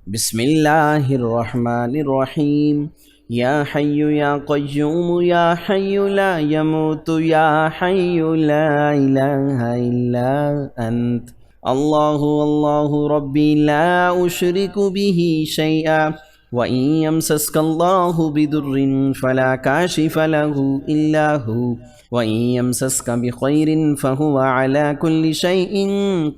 بسم الله الرحمن الرحيم. يا حي يا قيوم يا حي لا يموت يا حي لا إله إلا أنت. الله الله ربي لا أشرك به شيئا، وإن يمسسك الله بضر فلا كاشف له إلا هو، وإن يمسسك بخير فهو على كل شيء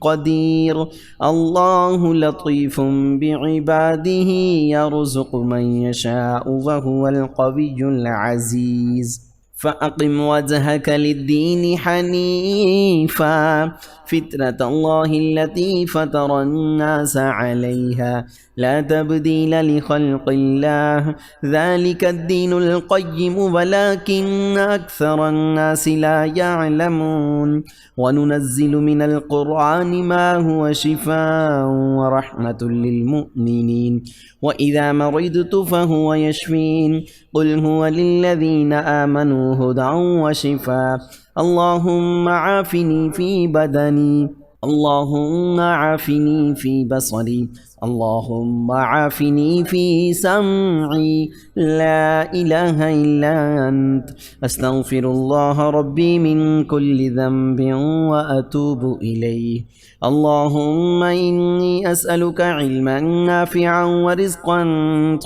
قدير. الله لطيف بعباده يرزق من يشاء وهو القوي العزيز. فأقم وجهك للدين حنيفا، فطرة الله التي فطر الناس عليها، لا تبديل لخلق الله، ذلك الدين القيم ولكن أكثر الناس لا يعلمون. وننزل من القرآن ما هو شفاء ورحمة للمؤمنين، وإذا مرضت فهو يشفين. قل هو للذين آمنوا هدى وشفاء. اللهم عافني في بدني، اللهم عافني في بصري، اللهم عافني في سمعي، لا إله إلا أنت. أستغفر الله ربي من كل ذنب وأتوب إليه. اللهم إني أسألك علما نافعا ورزقا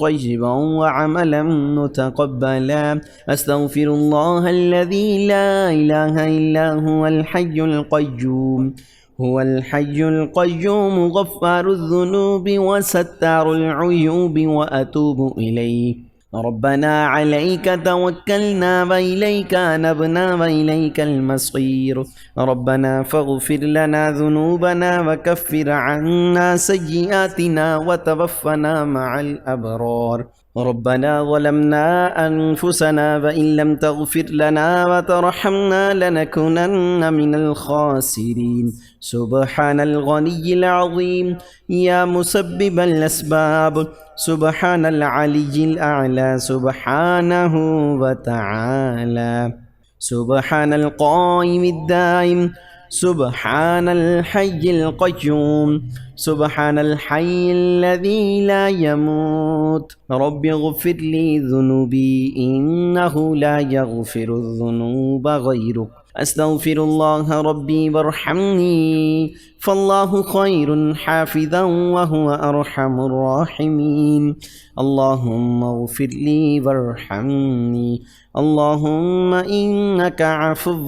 طيبا وعملا متقبلا. أستغفر الله الذي لا إله إلا هو الحي القيوم، هو الحي القيوم غفار الذنوب وستار العيوب وأتوب إليه. ربنا عليك توكلنا وإليك أنبنا وإليك المصير. ربنا فاغفر لنا ذنوبنا وكفر عنا سيئاتنا وتوفنا مع الأبرار. ربنا ظلمنا أنفسنا وإن لم تغفر لنا وترحمنا لنكونن من الخاسرين. سبحان الغني العظيم يا مسبب الأسباب، سبحان العلي الأعلى سبحانه وتعالى. سبحان القائم الدائم، سبحان الحي القيوم، سبحان الحي الذي لا يموت. رب اغفر لي ذنوبي إنه لا يغفر الذنوب غيرك. أستغفر الله ربي وارحمني، فالله خير حافظا وهو أرحم الراحمين. اللهم اغفر لي وارحمني، اللهم إنك عفو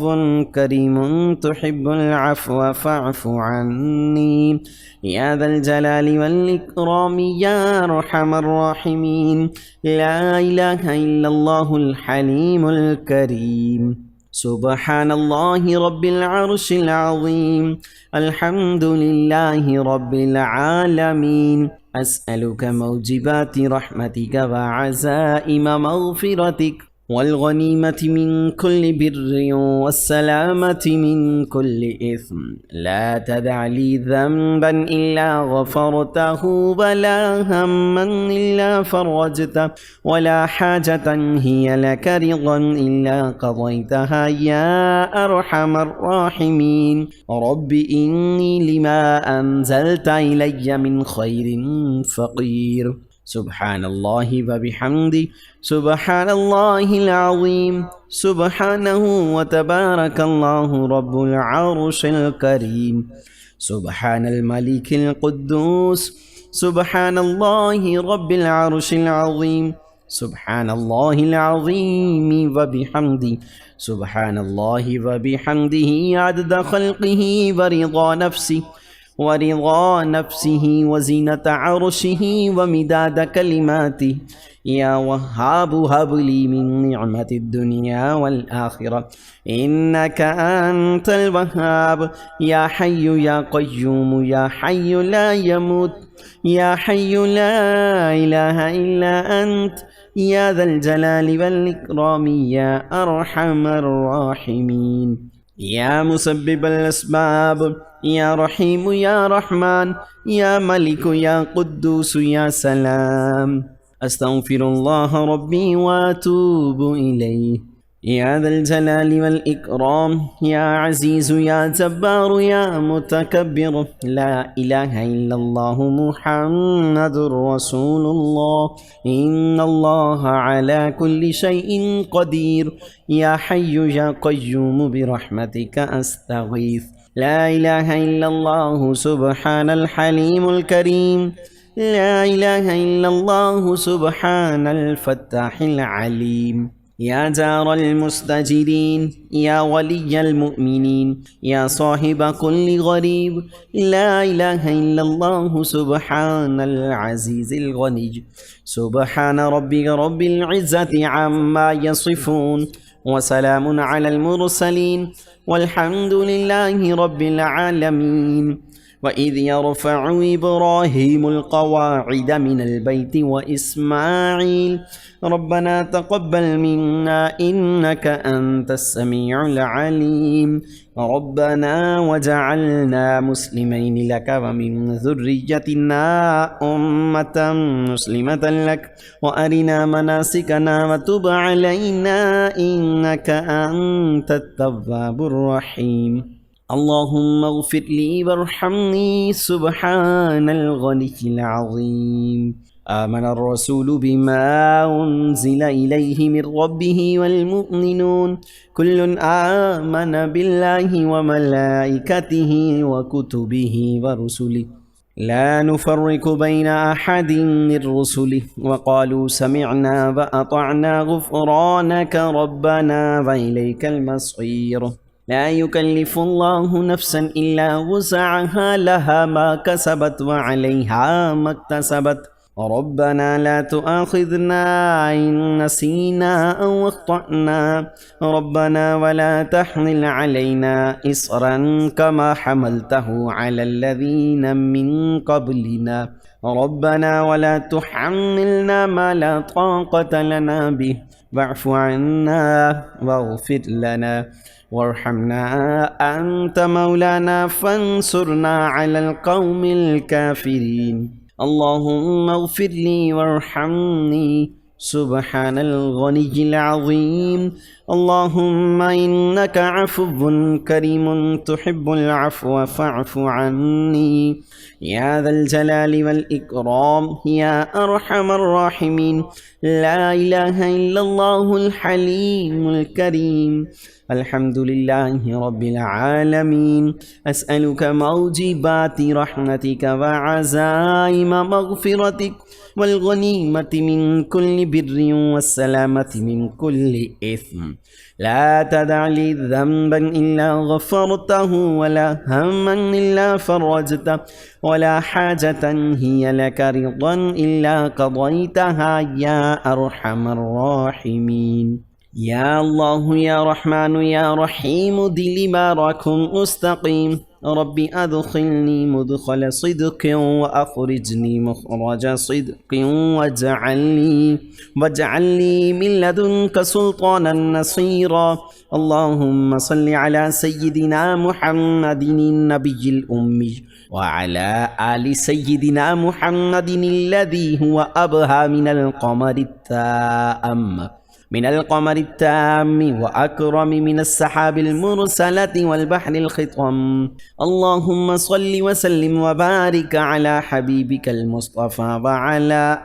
كريم تحب العفو فاعف عني، يا ذا الجلال والإكرام يا أرحم الراحمين. لا إله إلا الله الحليم الكريم. سبحان الله رب العرش العظيم. الحمد لله رب العالمين. أسألك موجبات رحمتك وعزائم مغفرتك والغنيمة من كل بر والسلامة من كل إثم. لا تدع لي ذنبا إلا غفرته، ولا هما إلا فرجته، ولا حاجة هي لك رضا إلا قضيتها يا أرحم الراحمين. رب إني لما أنزلت إلي من خير فقير. سبحان الله وبحمده، سبحان الله العظيم، سبحانه وتبارك الله رب العرش الكريم. سبحان الملك القدوس، سبحان الله رب العرش العظيم، سبحان الله العظيم وبحمده، سبحان الله وبحمده عدد خلقه ورضا نفسه، ورضا نفسه وزنة عرشه ومداد كلماته. يا وهاب هب لي من نعمة الدنيا والآخرة، إنك أنت الوهاب. يا حي يا قيوم يا حي لا يموت، يا حي لا إله إلا أنت، يا ذا الجلال والإكرام يا أرحم الراحمين. يا مسبب الأسباب، يا رحيم يا رحمن، يا ملك يا قدوس يا سلام. أستغفر الله ربي وأتوب إليه. يا ذا الجلال والإكرام، يا عزيز يا جبار يا متكبر، لا إله إلا الله محمد رسول الله. إن الله على كل شيء قدير. يا حي يا قيوم برحمتك أستغيث. لا إله إلا الله سبحان الحليم الكريم. لا إله إلا الله سبحان الفتاح العليم. يا جار المستجدين، يا ولي المؤمنين، يا صاحب كل غريب، لا إله إلا الله سبحان العزيز الغني. سبحان ربك رب العزة عما يصفون، وسلام على المرسلين، والحمد لله رب العالمين. وإذ يرفع إبراهيم القواعد من البيت وإسماعيل ربنا تقبل منا إنك أنت السميع العليم. ربنا وجعلنا مسلمين لك ومن ذريتنا أمة مسلمة لك وأرنا مناسكنا وتب علينا إنك أنت التواب الرحيم. اللهم اغفر لي وارحمني سبحان الغني العظيم. آمن الرسول بما أنزل إليه من ربه والمؤمنون كل آمن بالله وملائكته وكتبه ورسله لا نفرق بين أحد من رسله وقالوا سمعنا وأطعنا غفرانك ربنا وإليك المصير. لا يكلف الله نفسا إلا وسعها، لها ما كسبت وعليها ما اكتسبت. ربنا لا تؤاخذنا إن نسينا أو أخطأنا، ربنا ولا تحمل علينا إصرا كما حملته على الذين من قبلنا، ربنا ولا تحملنا ما لا طاقة لنا به، واعف عنا واغفر لنا وارحمنا، أنت مولانا فانصرنا على القوم الكافرين. اللهم اغفر لي وارحمني سبحان الغني العظيم. اللهم إنك عفو كريم تحب العفو فاعف عني. يا ذا الجلال والإكرام، يا أرحم الراحمين. لا إله إلا الله الحليم الكريم. الحمد لله رب العالمين. أسألك موجبات رحمتك وعزائم مغفرتك والغنيمة من كل بر والسلامة من كل إثم. لا تدع لي ذنبا إلا غفرته ولا هما إلا فرجته ولا حاجة هي لك رضا إلا قضيتها يا أرحم الراحمين. يا الله يا رحمن يا رحيم دل باركم مستقيم. ربي أدخلني مدخل صدق وأخرجني مخرج صدق واجعل لي من لدنك سلطانا نصيرا. اللهم صل على سيدنا محمد النبي الأمي وعلى آل سيدنا محمد الذي هو أبهى من القمر التام وأكرم من السحاب المرسلة والبحر الخطم. اللهم صل وسلم وبارك على حبيبك المصطفى وعلى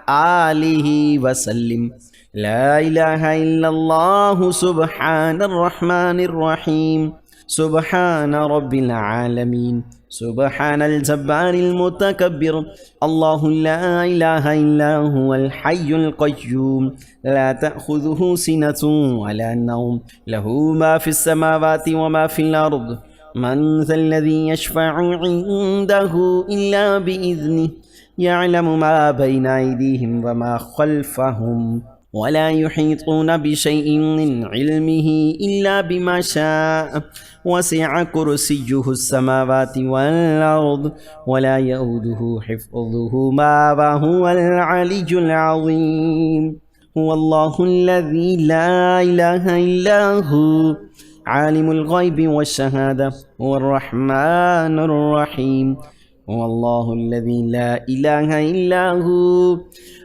آله وسلم. لا إله إلا الله سبحان الرحمن الرحيم. سبحان رب العالمين. سبحان الجبار المتكبر. الله لا إله إلا هو الحي القيوم لا تأخذه سنة ولا نوم، له ما في السماوات وما في الأرض. من ذا الذي يشفع عنده إلا بإذنه، يعلم ما بين أيديهم وما خلفهم، ولا يحيطون بشيء من علمه إلا بما شاء. وسع كرسيه السماوات والأرض ولا يؤوده حفظهما وهو العلي العظيم. هو الله الذي لا إله إلا هو عالم الغيب والشهادة، هو الرحمن الرحيم. هو الله الذي لا إله إلا هو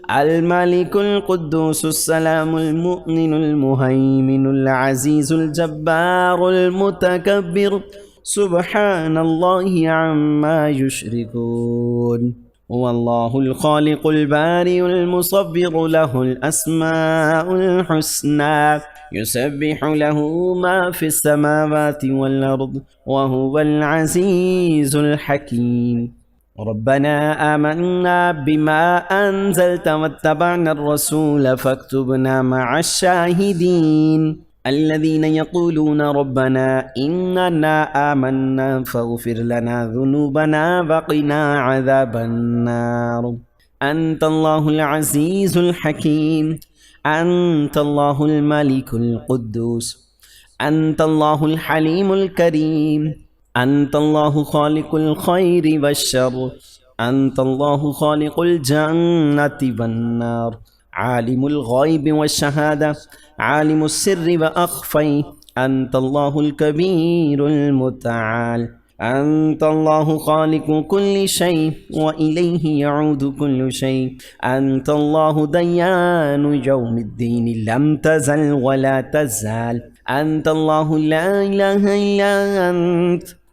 الملك القدوس السلام المؤمن المهيمن العزيز الجبار المتكبر سبحان الله عما يشركون هو الله الخالق البارئ المصور له الأسماء الحسنى يسبح له ما في السماوات والأرض وهو العزيز الحكيم ربنا آمنا بما أنزلت واتبعنا الرسول فاكتبنا مع الشاهدين الذين يقولون ربنا إننا آمنا فاغفر لنا ذنوبنا وقنا عذاب النار أنت الله العزيز الحكيم أنت الله الملك القدوس أنت الله الحليم الكريم أنت الله خالق الخير والشر أنت الله خالق الجنة والنار عالم الغيب والشهادة عالم السر وأخفي أنت الله الكبير المتعال أنت الله خالق كل شيء وإليه يعود كل شيء أنت الله ديان يوم الدين لم تزل ولا تزال أنت الله لا إله إلا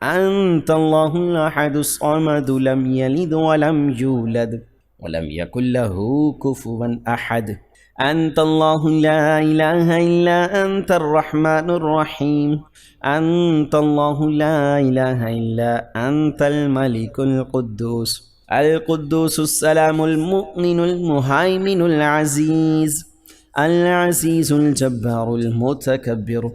أنت الله الأحد الصمد لم يلد ولم يولد ولم يكن له كفوا أحد أنت الله لا إله إلا أنت الرحمن الرحيم أنت الله لا إله إلا أنت الملك القدوس السلام المؤمن المهيمن العزيز الجبار المتكبر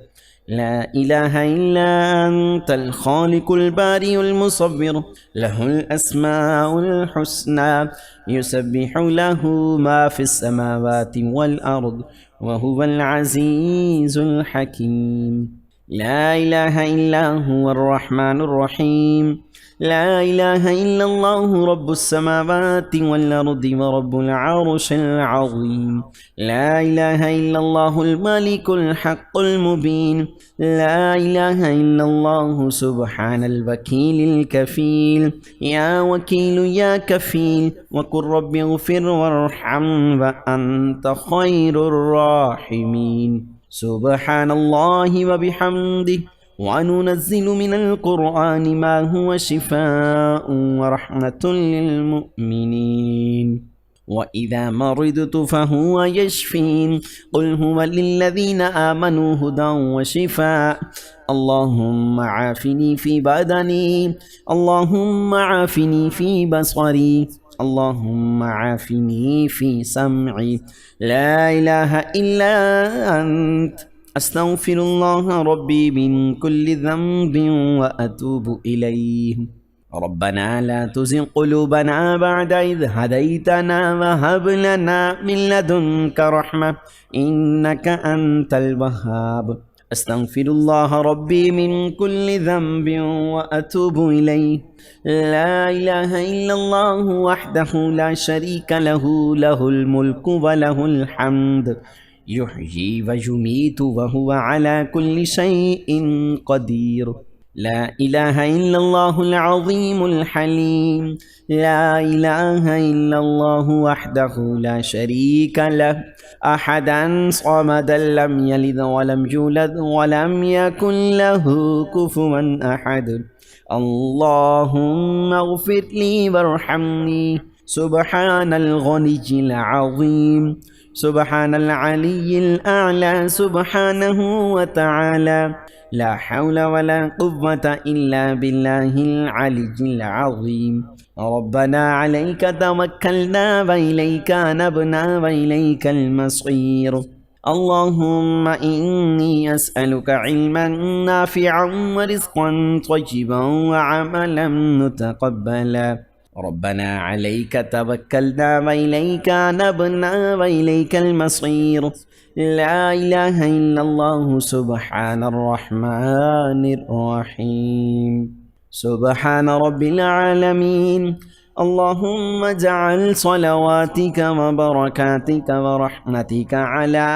لا إله إلا أنت الخالق البارئ المصور له الأسماء الحسنى يسبح له ما في السماوات والأرض وهو العزيز الحكيم لا إله إلا هو الرحمن الرحيم لا إله إلا الله رب السماوات والأرض ورب العرش العظيم لا إله إلا الله الملك الحق المبين لا إله إلا الله سبحان الوكيل الكفيل يا وكيل يا كفيل وقل رب اغفر وارحم وأنت خير الراحمين سبحان الله وبحمده وننزل من القرآن ما هو شفاء ورحمة للمؤمنين وإذا مرضت فهو يشفين قل هو للذين آمنوا هدى وشفاء اللهم عافني في بدني اللهم عافني في بصري اللهم عافني في سمعي لا إله إلا أنت أستغفر الله ربي من كل ذنب وأتوب إليه ربنا لا تزغ قلوبنا بعد إذ هديتنا وهب لنا من لدنك رحمة إنك أنت الوهاب أستغفر الله ربي من كل ذنب وأتوب إليه لا إله إلا الله وحده لا شريك له له الملك وله الحمد يحيي ويميت وهو على كل شيء قدير لا إله إلا الله العظيم الحليم لا إله إلا الله وحده لا شريك له أحدا صمدا لم يلد ولم يولد ولم يكن له كفوا أحد اللهم اغفر لي وارحمني سبحان الغني العظيم سبحان العلي الأعلى سبحانه وتعالى لا حول ولا قوة إلا بالله العلي العظيم ربنا عليك توكلنا وإليك نبنا وإليك المصير اللهم إني أسألك علما نافعا ورزقا طيبا وعملا متقبلا ربنا عليك توكلنا وإليك نبنا وإليك المصير لا إله إلا الله سبحان الرحمن الرحيم سبحان رب العالمين اللهم اجعل صلواتك وبركاتك ورحمتك على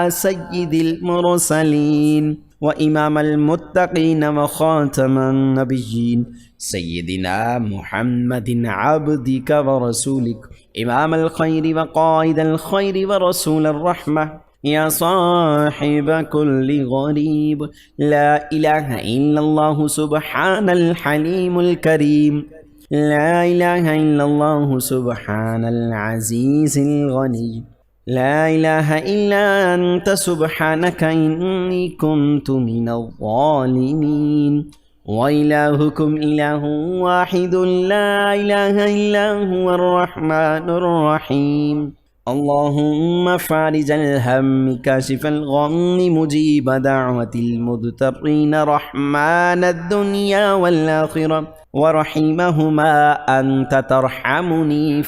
سيد المرسلين وإمام المتقين وخاتم النبيين سيدنا محمد عبدك ورسولك إمام الخير وقائد الخير ورسول الرحمة يا صاحب كل غريب لا إله إلا الله سبحان الحليم الكريم لا إله إلا الله سبحان العزيز الغني لا إله إلا أنت سبحانك إني كنت من الظالمين وإلهكم إله واحد لا إله إلا هو الرحمن الرحيم اللهم فارج الهم كاشف الغم مجيب دعوة المضطرين رحمن الدنيا والآخرة ورحيمهما أنت ترحمني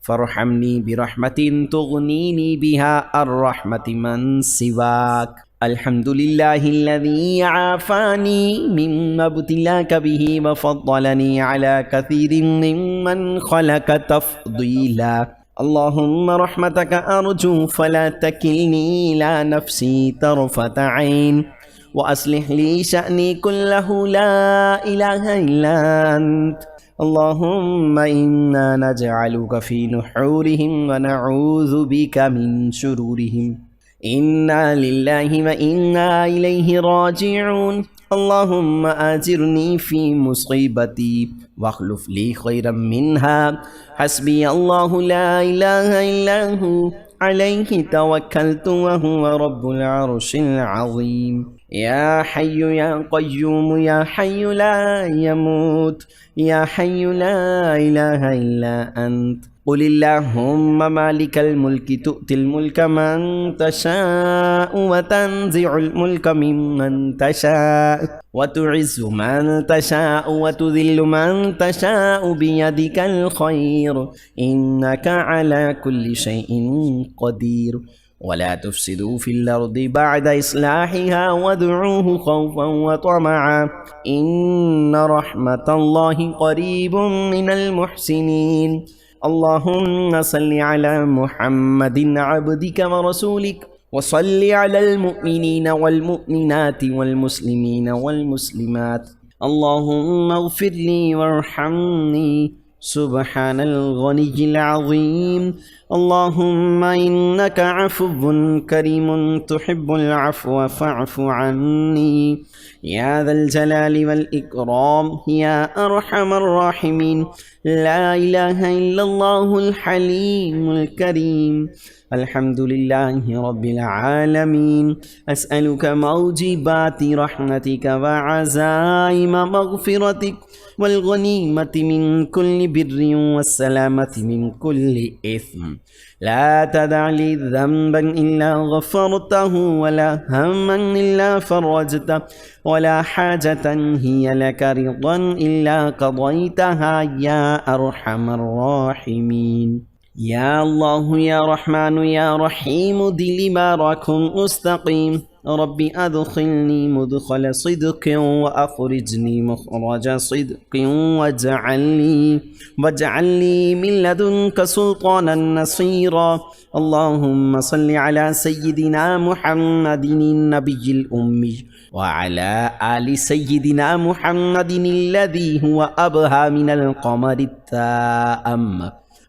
فارحمني برحمة تغنيني بها الرحمة من سواك الحمد لله الذي عافاني مما ابتلاك به وفضلني على كثير ممن خلق تفضيلا اللهم رحمتك أرجو فلا تكلني إلى نفسي طرفة عين وأصلح لي شأني كله لا إله إلا أنت اللهم إنا نجعلك في نحورهم ونعوذ بك من شرورهم إنا لله وإنا إليه راجعون اللهم آجرني في مصيبتي واخلف لي خيرا منها حسبي الله لا إله إلا هو عليه توكلت وهو رب العرش العظيم يا حي يا قيوم يا حي لا يموت يا حي لا إله إلا أنت قل اللهم مالك الملك تؤتي الملك من تشاء وتنزع الملك ممن تشاء وتعز من تشاء وتذل من تشاء بيدك الخير إنك على كل شيء قدير ولا تفسدوا في الأرض بعد إصلاحها وادعوه خوفا وطمعا إن رحمة الله قريب من المحسنين اللهم صل على محمد عبدك ورسولك وصل على المؤمنين والمؤمنات والمسلمين والمسلمات اللهم اغفر لي وارحمني سبحان الغني العظيم اللهم إنك عفو كريم تحب العفو فاعف عني يا ذا الجلال والإكرام يا أرحم الراحمين لا إله إلا الله الحليم الكريم الحمد لله رب العالمين أسألك موجبات رحمتك وعزائم مغفرتك والغنيمة من كل بر والسلامة من كل إثم لا تدع لي ذنبا إلا غفرته ولا هما إلا فرجته ولا حاجة هي لك رضا إلا قضيتها يا أرحم الراحمين يا الله يا رحمن يا رحيم دل باركم مستقيم ربي أدخلني مدخل صدق وأخرجني مخرج صدق واجعل لي من لدنك سلطانا نصيرا اللهم صل على سيدنا محمد النبي الأمي وعلى آل سيدنا محمد الذي هو أبهى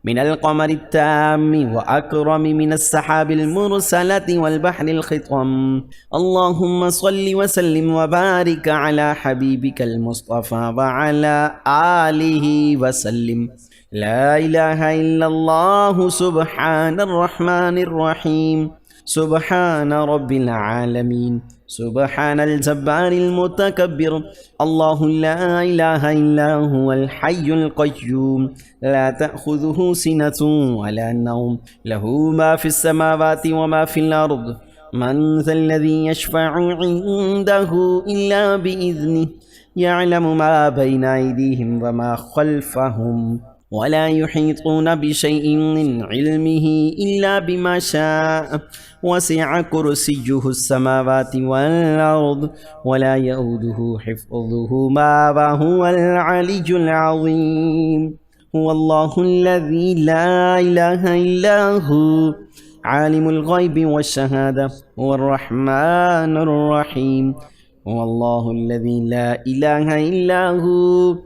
من القمر التام وأكرم من السحاب المرسلة والبحر الخطم اللهم صل وسلم وبارك على حبيبك المصطفى وعلى آله وسلم لا إله إلا الله سبحان الرحمن الرحيم سبحان رب العالمين سبحان الجبار المتكبر الله لا إله إلا هو الحي القيوم لا تأخذه سنة ولا نوم له ما في السماوات وما في الأرض من ذا الذي يشفع عنده إلا بإذنه يعلم ما بين أيديهم وما خلفهم ولا يحيطون بشيء من علمه إلا بما شاء وسع كرسيه السماوات والأرض ولا يؤوده حفظهما وهو العلي العظيم هو الله الذي لا إله إلا هو عالم الغيب والشهادة هو الرحمن الرحيم. هو الله الذي لا إله إلا هو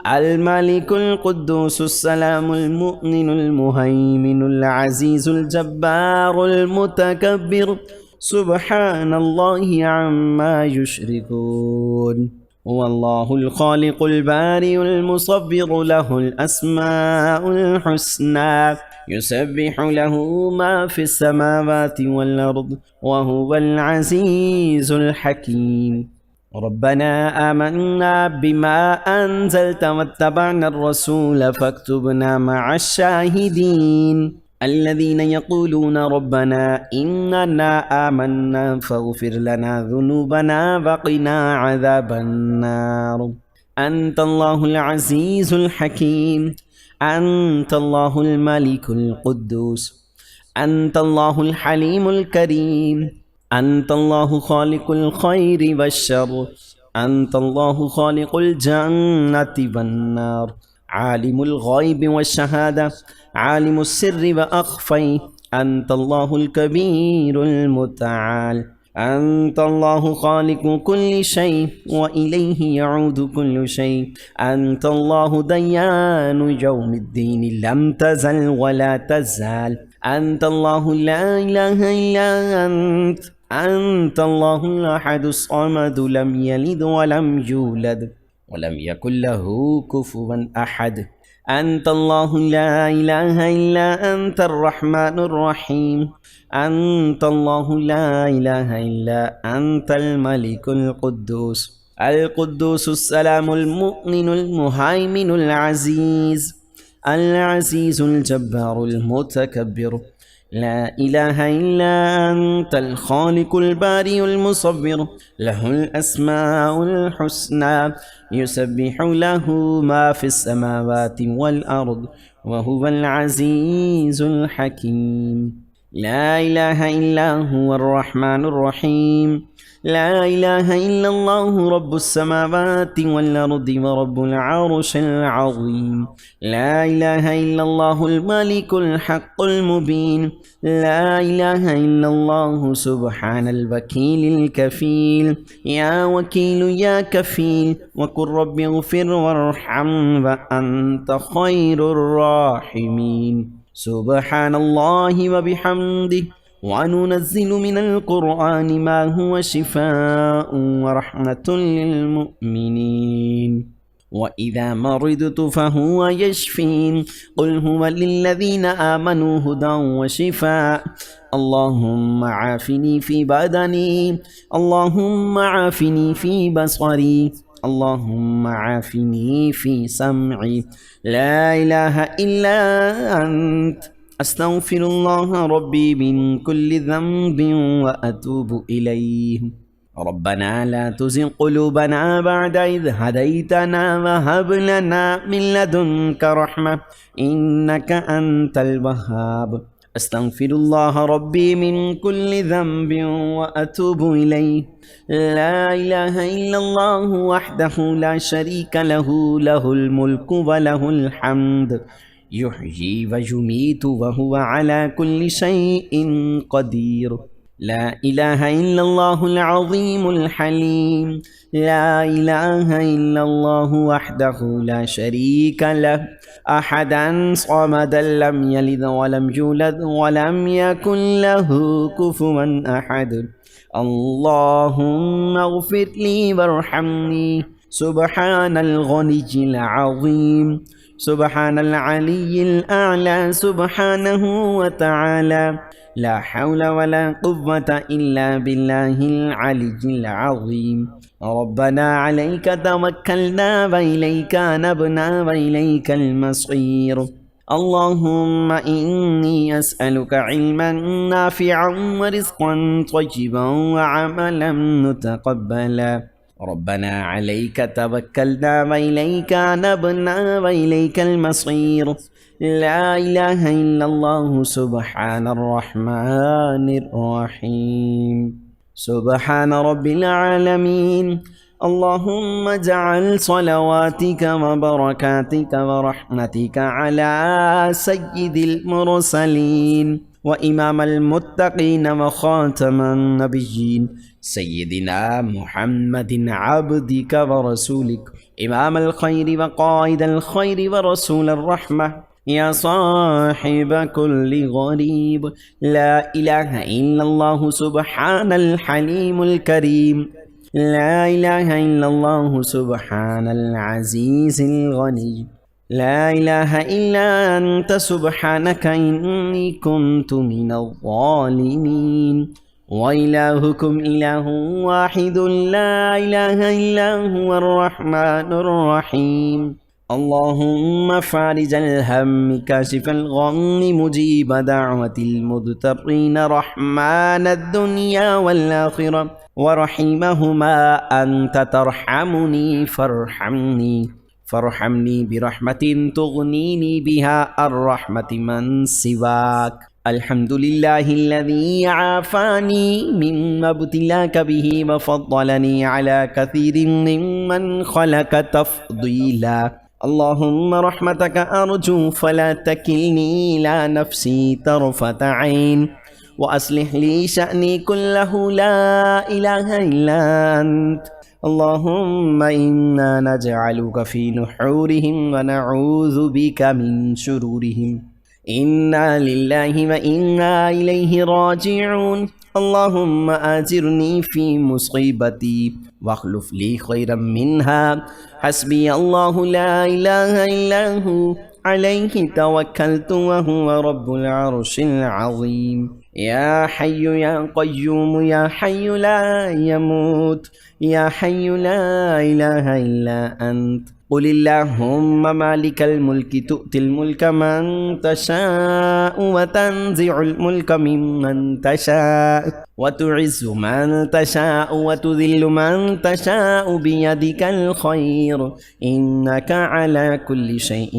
الملك القدوس السلام المؤمن المهيمن العزيز الجبار المتكبر سبحان الله عما يشركون. هو الله الخالق البارئ المصور له الأسماء الحسنى يسبح له ما في السماوات والأرض وهو العزيز الحكيم. ربنا آمنا بما أنزلت واتبعنا الرسول فاكتبنا مع الشاهدين. الذين يقولون ربنا إننا آمنا فاغفر لنا ذنوبنا وقنا عذاب النار. أنت الله العزيز الحكيم، أنت الله الملك القدوس، أنت الله الحليم الكريم، أنت الله خالق الخير والشر، أنت الله خالق الجنة والنار، عالم الغيب والشهادة، عالم السر وأخفيه، أنت الله الكبير المتعال، أنت الله خالق كل شيء وإليه يعود كل شيء، أنت الله ديان يوم الدين لم تزل ولا تزال، أنت الله لا إله إلا أنت، أنت الله الأحد الصمد لم يلد ولم يولد ولم يكن له كفوا أحد. أنت الله لا إله إلا أنت الرحمن الرحيم، أنت الله لا إله إلا أنت الملك القدوس القدوس السلام المؤمن المهيمن العزيز الجبار المتكبر. لا إله إلا أنت الخالق البارئ المصور له الأسماء الحسنى يسبح له ما في السماوات والأرض وهو العزيز الحكيم. لا إله إلا هو الرحمن الرحيم. لا إله إلا الله رب السماوات والأرض ورب العرش العظيم. لا إله إلا الله الملك الحق المبين. لا إله إلا الله سبحان الوكيل الكفيل. يا وكيل يا كفيل وقل رب اغفر وارحم وأنت خير الراحمين. سبحان الله وبحمده وننزل من القرآن ما هو شفاء ورحمة للمؤمنين. وإذا مرضت فهو يشفين. قل هو للذين آمنوا هدى وشفاء. اللهم عافني في بدني، اللهم عافني في بصري، اللهم عافني في سمعي. لا إله إلا أنت أستغفر الله ربي من كل ذنب وأتوب إليه. ربنا لا تزغ قلوبنا بعد إذ هديتنا وهب لنا من لدنك رحمة إنك أنت الوهاب. أستغفر الله ربي من كل ذنب وأتوب إليه. لا إله إلا الله وحده لا شريك له، له الملك وله الحمد يحيي ويميت وهو على كل شيء قدير. لا إله إلا الله العظيم الحليم. لا إله إلا الله وحده لا شريك له، أحدا صمدا لم يلد ولم يولد ولم يكن له كفوا أحد. اللهم اغفر لي وارحمني. سبحان الغني العظيم، سبحان العلي الأعلى سبحانه وتعالى. لا حول ولا قوة إلا بالله العلي العظيم. ربنا عليك توكلنا وإليك أنبنا وإليك المصير. اللهم إني أسألك علما نافعا ورزقا طيبا وعملا متقبلا. ربنا عليك توكلنا وإليك أنبنا وإليك المصير. لا إله إلا الله سبحان الرحمن الرحيم. سبحان رب العالمين. اللهم اجعل صلواتك وبركاتك ورحمتك على سيد المرسلين وإمام المتقين وخاتم النبيين سيدنا محمد عبدك ورسولك إمام الخير وقائد الخير ورسول الرحمة يا صاحب كل غريب. لا إله إلا الله سبحان الحليم الكريم. لا إله إلا الله سبحان العزيز الغني. لا إله إلا أنت سبحانك إني كنت من الظالمين. وإلهكم إله واحد لا إله إلا هو الرحمن الرحيم. اللهم فارج الهم كاشف الغم مجيب دعوة المضطرين رحمن الدنيا والآخرة ورحيمهما أنت ترحمني فارحمني برحمة تغنيني بها الرحمة من سواك. الحمد لله الذي عافاني مما ابتلاك به وفضلني على كثير ممن خلق تفضيلا. اللهم رحمتك أرجو فلا تكلني إلى نفسي طرفة عين وأصلح لي شأني كله لا إله إلا أنت. اللهم إنا نجعلك في نحورهم ونعوذ بك من شرورهم. إنا لله وإنا إليه راجعون. اللهم آجرني في مصيبتي واخلف لي خيرا منها. حسبي الله لا إله إلا هو عليه توكلت وهو رب العرش العظيم. يا حي يا قيوم يا حي لا يموت يا حي لا إله إلا أنت. قل اللهم مالك الملك تؤتي الملك من تشاء وتنزع الملك ممن تشاء وتعز من تشاء وتذل من تشاء بيدك الخير إنك على كل شيء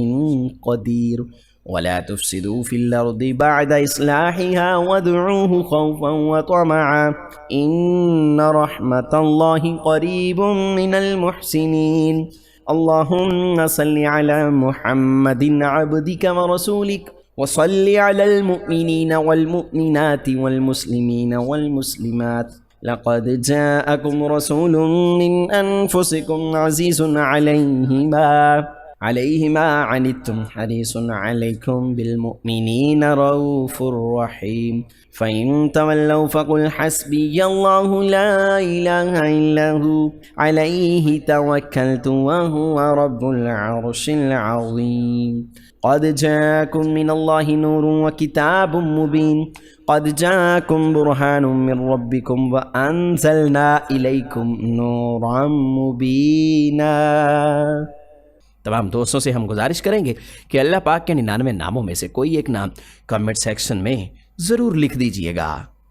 قدير. ولا تفسدوا في الأرض بعد إصلاحها وادعوه خوفا وطمعا إن رحمة الله قريب من المحسنين. اللهم صل على محمد عبدك ورسولك وصل على المؤمنين والمؤمنات والمسلمين والمسلمات. لقد جاءكم رسول من أنفسكم عزيز عليه ما عنتم حريص عليكم بالمؤمنين رؤوف رحيم. فإن تولوا فقل حسبي الله لا إله إلا هو عليه توكلت وهو رب العرش العظيم. قد جاءكم من الله نور وكتاب مبين. قد جاءكم برهان من ربكم وأنزلنا إليكم نورا مبينا. तमाम दोस्तों से हम गुजारिश करेंगे कि अल्लाह पाक के 99 नामों में से कोई एक नाम कमेंट सेक्शन में ज़रूर लिख दीजिएगा।